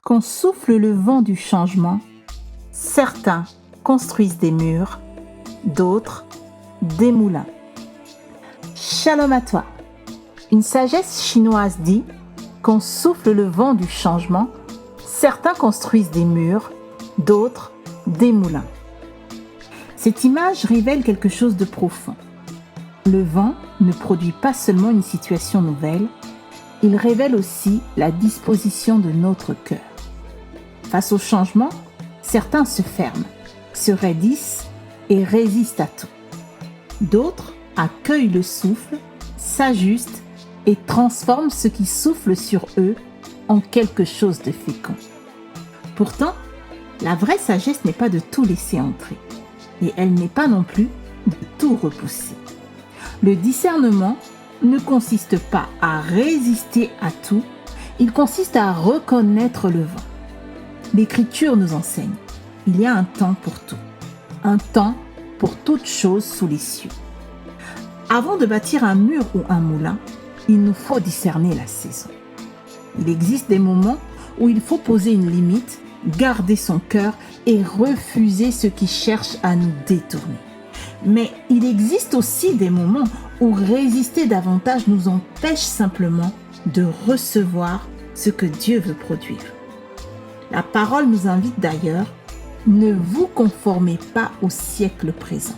Quand souffle le vent du changement, certains construisent des murs, d'autres des moulins. Shalom à toi. Une sagesse chinoise dit quand souffle le vent du changement, certains construisent des murs, d'autres des moulins. Cette image révèle quelque chose de profond. Le vent ne produit pas seulement une situation nouvelle, il révèle aussi la disposition de notre cœur. Face au changement, certains se ferment, se raidissent et résistent à tout. D'autres accueillent le souffle, s'ajustent et transforment ce qui souffle sur eux en quelque chose de fécond. Pourtant, la vraie sagesse n'est pas de tout laisser entrer et elle n'est pas non plus de tout repousser. Le discernement ne consiste pas à résister à tout, il consiste à reconnaître le vent. L'Écriture nous enseigne, il y a un temps pour tout, un temps pour toute chose sous les cieux. Avant de bâtir un mur ou un moulin, il nous faut discerner la saison. Il existe des moments où il faut poser une limite, garder son cœur et refuser ce qui cherche à nous détourner. Mais il existe aussi des moments où résister davantage nous empêche simplement de recevoir ce que Dieu veut produire. La parole nous invite d'ailleurs, ne vous conformez pas au siècle présent,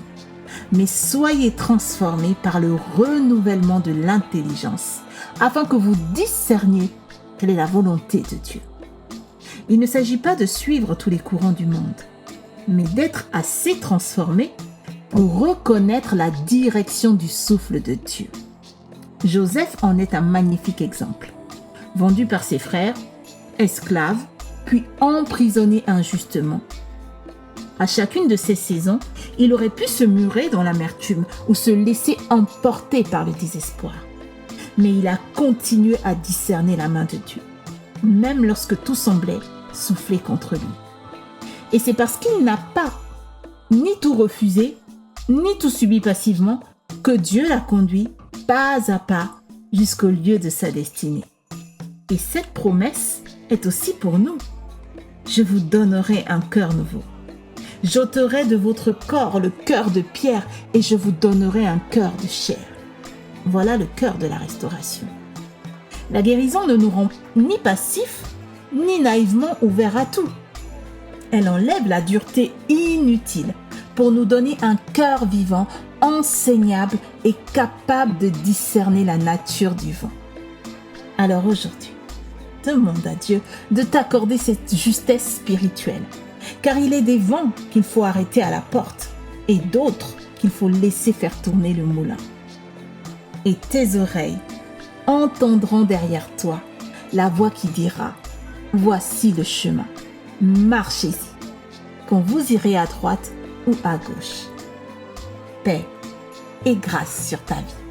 mais soyez transformés par le renouvellement de l'intelligence, afin que vous discerniez quelle est la volonté de Dieu. Il ne s'agit pas de suivre tous les courants du monde, mais d'être assez transformé pour reconnaître la direction du souffle de Dieu. Joseph en est un magnifique exemple. Vendu par ses frères, esclave, puis emprisonné injustement. À chacune de ces saisons, il aurait pu se murer dans l'amertume ou se laisser emporter par le désespoir. Mais il a continué à discerner la main de Dieu, même lorsque tout semblait souffler contre lui. Et c'est parce qu'il n'a pas ni tout refusé, ni tout subi passivement, que Dieu l'a conduit pas à pas jusqu'au lieu de sa destinée. Et cette promesse est aussi pour nous. Je vous donnerai un cœur nouveau. J'ôterai de votre corps le cœur de pierre et je vous donnerai un cœur de chair. Voilà le cœur de la restauration. La guérison ne nous rend ni passifs, ni naïvement ouverts à tout. Elle enlève la dureté inutile pour nous donner un cœur vivant, enseignable et capable de discerner la nature du vent. Alors aujourd'hui, demande à Dieu de t'accorder cette justesse spirituelle, car il est des vents qu'il faut arrêter à la porte et d'autres qu'il faut laisser faire tourner le moulin. Et tes oreilles entendront derrière toi la voix qui dira « Voici le chemin, marchez-y, quand vous irez à droite ou à gauche. » Paix et grâce sur ta vie.